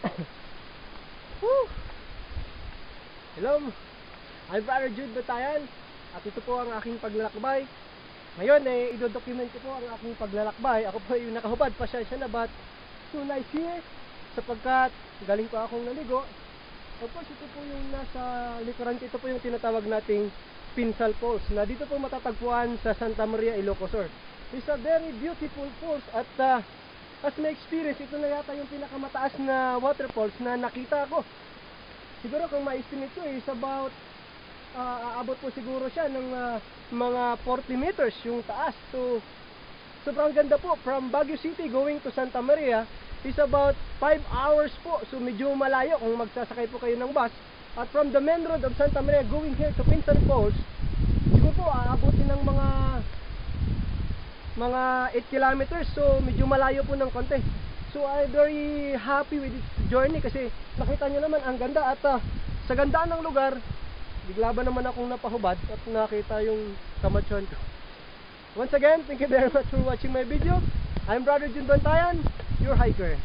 Woo! Hello, I'm Brother Jude Batayan at ito po ang aking paglalakbay. Ngayon idodocument ko po ang aking paglalakbay. Ako po yung nakahubad, pasensya na, but too nice here sapagkat galing pa akong naligo. Of course, ito po yung nasa likuran, ito po yung tinatawag nating Pinsal Falls na dito po matatagpuan sa Santa Maria, Ilocos Sur. It's a very beautiful falls at as my experience, ito na yata yung pinakamataas na waterfalls na nakita ko. Siguro kung ma-estimate ko is about aabot po siguro siya ng mga 40 meters yung taas. So sobrang ganda po. From Baguio City going to Santa Maria is about 5 hours po. So medyo malayo kung magsasakay po kayo ng bus. At from the main road of Santa Maria going here to Pinsal Falls, siguro po aabotin ng mga 8 kilometers. So medyo malayo po ng konti. So I'm very happy with this journey kasi nakita nyo naman ang ganda. At sa ganda ng lugar, bigla ba naman akong napahubad at nakita yung kamatsyon ko. Once again, thank you very much for watching my video. I'm Brother Jude Batayan, your hiker.